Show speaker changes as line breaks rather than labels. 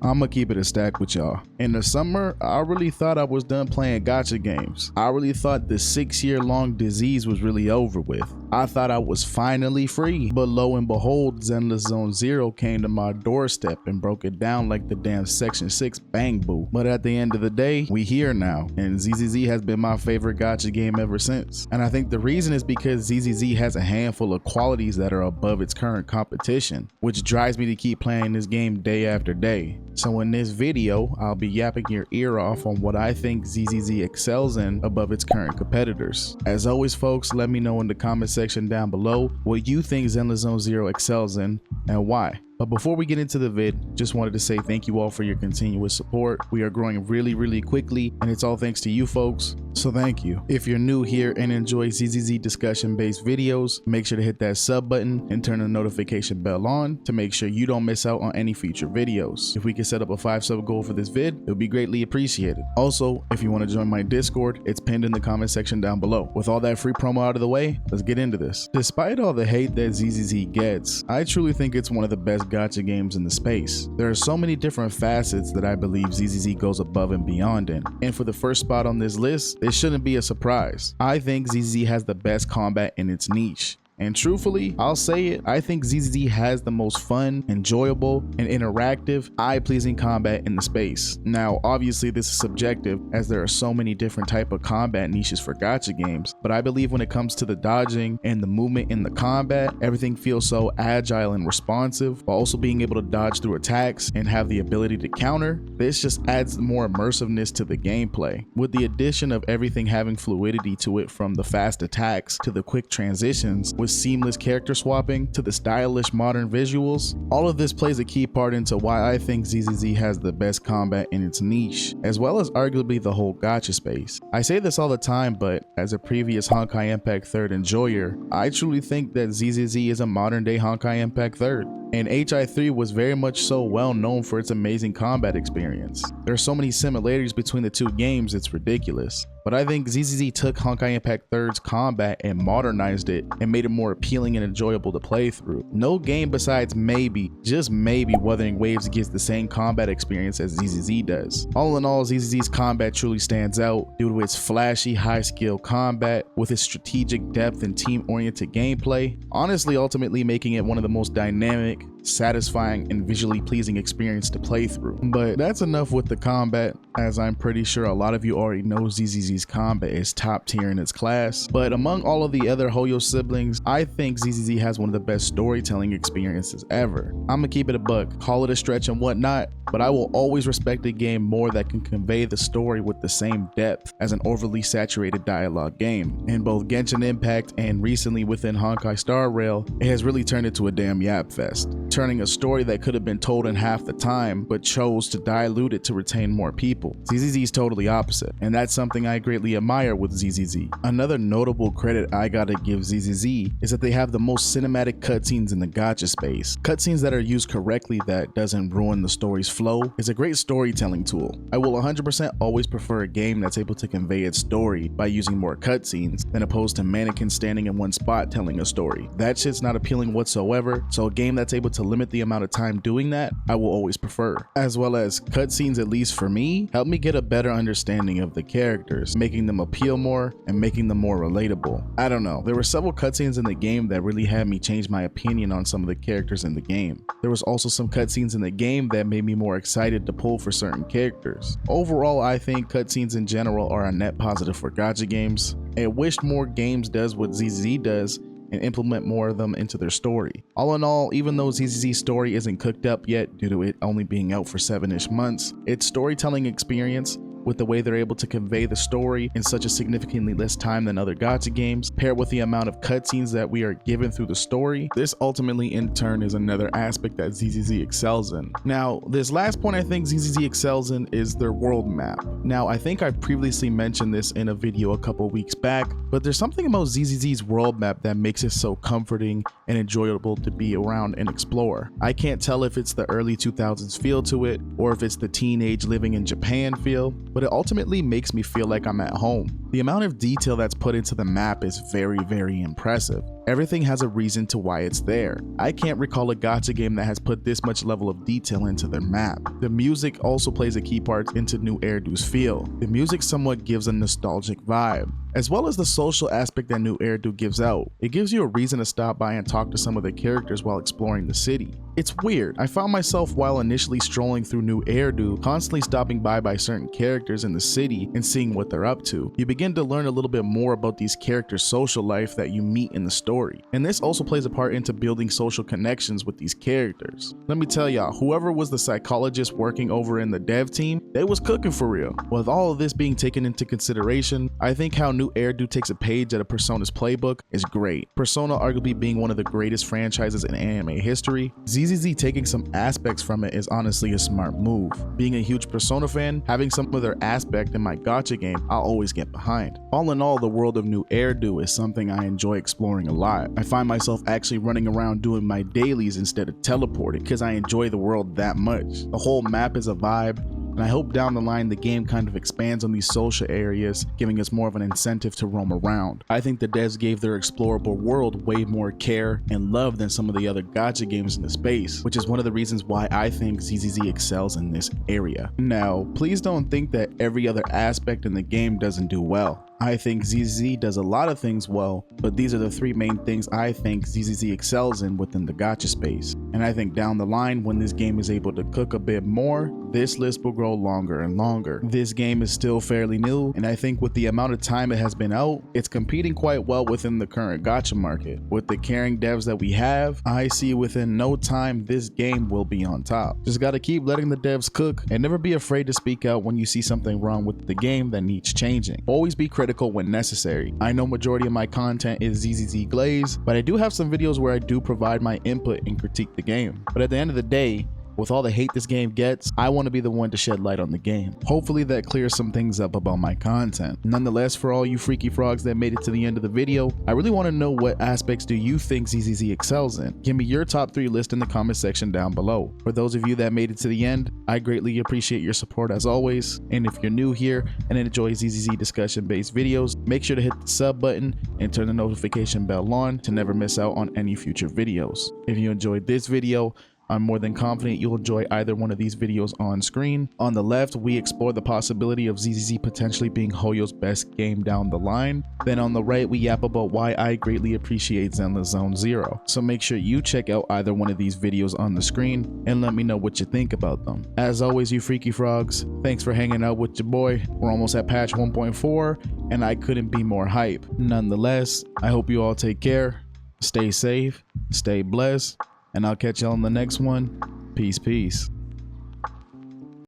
I'ma keep it a stack with y'all. In the summer, I really thought I was done playing gacha games. I really thought the 6-year-long disease was really over with. I thought I was finally free, but lo and behold, Zenless Zone Zero came to my doorstep and broke it down like the damn Section 6 bang boo. But at the end of the day, we here now, and ZZZ has been my favorite gacha game ever since. And I think the reason is because ZZZ has a handful of qualities that are above its current competition, which drives me to keep playing this game day after day. So in this video, I'll be yapping your ear off on what I think ZZZ excels in above its current competitors. As always folks, let me know in the comment section down below what you think Zenless Zone Zero excels in and why. But before we get into the vid, just wanted to say thank you all for your continuous support. We are growing really quickly, and it's all thanks to you folks, so thank you. If you're new here and enjoy ZZZ discussion based videos, make sure to hit that sub button and turn the notification bell on to make sure you don't miss out on any future videos. If we can set up a 5 sub goal for this vid, it would be greatly appreciated. Also, if you want to join my Discord, it's pinned in the comment section down below. With all that free promo out of the way, let's get into this. Despite all the hate that ZZZ gets, I truly think it's one of the best gacha games in the space. There are so many different facets that I believe ZZZ goes above and beyond in, and for the first spot on this list, it shouldn't be a surprise. I think ZZZ has the best combat in its niche. And truthfully, I'll say it, I think ZZZ has the most fun, enjoyable, and interactive, eye-pleasing combat in the space. Now, obviously this is subjective as there are so many different type of combat niches for gacha games, but I believe when it comes to the dodging and the movement in the combat, everything feels so agile and responsive, while also being able to dodge through attacks and have the ability to counter. This just adds more immersiveness to the gameplay. With the addition of everything having fluidity to it, from the fast attacks to the quick transitions, with seamless character swapping to the stylish modern visuals, all of this plays a key part into why I think ZZZ has the best combat in its niche, as well as arguably the whole gacha space. I say this all the time, but as a previous Honkai Impact 3rd enjoyer, I truly think that ZZZ is a modern day Honkai Impact 3rd. And HI3 was very much so well known for its amazing combat experience. There are so many similarities between the two games, it's ridiculous. But I think ZZZ took Honkai Impact 3rd's combat and modernized it and made it more appealing and enjoyable to play through. No game besides maybe, just maybe, Wuthering Waves gets the same combat experience as ZZZ does. All in all, ZZZ's combat truly stands out due to its flashy, high-skill combat with its strategic depth and team-oriented gameplay, honestly ultimately making it one of the most dynamic, satisfying, and visually pleasing experience to play through. But that's enough with the combat, as I'm pretty sure a lot of you already know ZZZ's combat is top tier in its class. But among all of the other Hoyo siblings, I think ZZZ has one of the best storytelling experiences ever. I'ma keep it a buck, call it a stretch and whatnot, but I will always respect a game more that can convey the story with the same depth as an overly saturated dialogue game. In both Genshin Impact and recently within Honkai Star Rail, it has really turned into a damn yap fest, turning a story that could have been told in half the time but chose to dilute it to retain more people. ZZZ is totally opposite, and that's something I greatly admire with ZZZ. Another notable credit I gotta give ZZZ is that they have the most cinematic cutscenes in the gacha space. Cutscenes that are used correctly that doesn't ruin the story's flow is a great storytelling tool. I will 100% always prefer a game that's able to convey its story by using more cutscenes than opposed to mannequins standing in one spot telling a story. That shit's not appealing whatsoever, so a game that's able to limit the amount of time doing that, I will always prefer. As well as cutscenes, at least for me, help me get a better understanding of the characters, making them appeal more and making them more relatable. I don't know, there were several cutscenes in the game that really had me change my opinion on some of the characters in the game. There was also some cutscenes in the game that made me more excited to pull for certain characters. Overall, I think cutscenes in general are a net positive for gacha games. I wish more games does what ZZZ does and implement more of them into their story. All in all, even though ZZZ's story isn't cooked up yet due to it only being out for 7-ish months, its storytelling experience, with the way they're able to convey the story in such a significantly less time than other gacha games, paired with the amount of cutscenes that we are given through the story, this ultimately in turn is another aspect that ZZZ excels in. Now, this last point I think ZZZ excels in is their world map. Now, I think I've previously mentioned this in a video a couple weeks back, but there's something about ZZZ's world map that makes it so comforting and enjoyable to be around and explore. I can't tell if it's the early 2000s feel to it, or if it's the teenage living in Japan feel, but it ultimately makes me feel like I'm at home. The amount of detail that's put into the map is very, very impressive. Everything has a reason to why it's there. I can't recall a gacha game that has put this much level of detail into their map. The music also plays a key part into New Erdu's feel. The music somewhat gives a nostalgic vibe, as well as the social aspect that New Erdu gives out. It gives you a reason to stop by and talk to some of the characters while exploring the city. It's weird. I found myself while initially strolling through New Erdu, constantly stopping by certain characters in the city and seeing what they're up to. You begin to learn a little bit more about these characters' social life that you meet in the story. And this also plays a part into building social connections with these characters. Let me tell y'all, whoever was the psychologist working over in the dev team, they was cooking for real. With all of this being taken into consideration, I think how New Erdu takes a page out of Persona's playbook is great. Persona arguably being one of the greatest franchises in anime history, ZZZ taking some aspects from it is honestly a smart move. Being a huge Persona fan, having some of their aspect in my gacha game, I'll always get behind. All in all, the world of New Erdu is something I enjoy exploring a lot. I find myself actually running around doing my dailies instead of teleporting because I enjoy the world that much. The whole map is a vibe, and I hope down the line the game kind of expands on these social areas, giving us more of an incentive to roam around. I think the devs gave their explorable world way more care and love than some of the other gacha games in the space, which is one of the reasons why I think ZZZ excels in this area. Now, please don't think that every other aspect in the game doesn't do well. I think ZZZ does a lot of things well, but these are the three main things I think ZZZ excels in within the gacha space. And I think down the line, when this game is able to cook a bit more, this list will grow longer and longer. This game is still fairly new, and I think with the amount of time it has been out, it's competing quite well within the current gacha market. With the caring devs that we have, I see within no time this game will be on top. Just gotta keep letting the devs cook, and never be afraid to speak out when you see something wrong with the game that needs changing. Always be critical when necessary. I know majority of my content is ZZZ Glaze, but I do have some videos where I do provide my input and critique the game. But at the end of the day, with all the hate this game gets, I want to be the one to shed light on the game. Hopefully that clears some things up about my content. Nonetheless, for all you freaky frogs that made it to the end of the video, I really want to know what aspects do you think ZZZ excels in? Give me your top 3 list in the comment section down below. For those of you that made it to the end, I greatly appreciate your support as always. And if you're new here and enjoy ZZZ discussion based videos, make sure to hit the sub button and turn the notification bell on to never miss out on any future videos. If you enjoyed this video, I'm more than confident you'll enjoy either one of these videos on screen. On the left, we explore the possibility of ZZZ potentially being Hoyo's best game down the line. Then on the right, we yap about why I greatly appreciate Zenless Zone Zero. So make sure you check out either one of these videos on the screen and let me know what you think about them. As always, you freaky frogs, thanks for hanging out with your boy. We're almost at patch 1.4 and I couldn't be more hype. Nonetheless, I hope you all take care, stay safe, stay blessed, and I'll catch y'all on the next one. Peace, peace.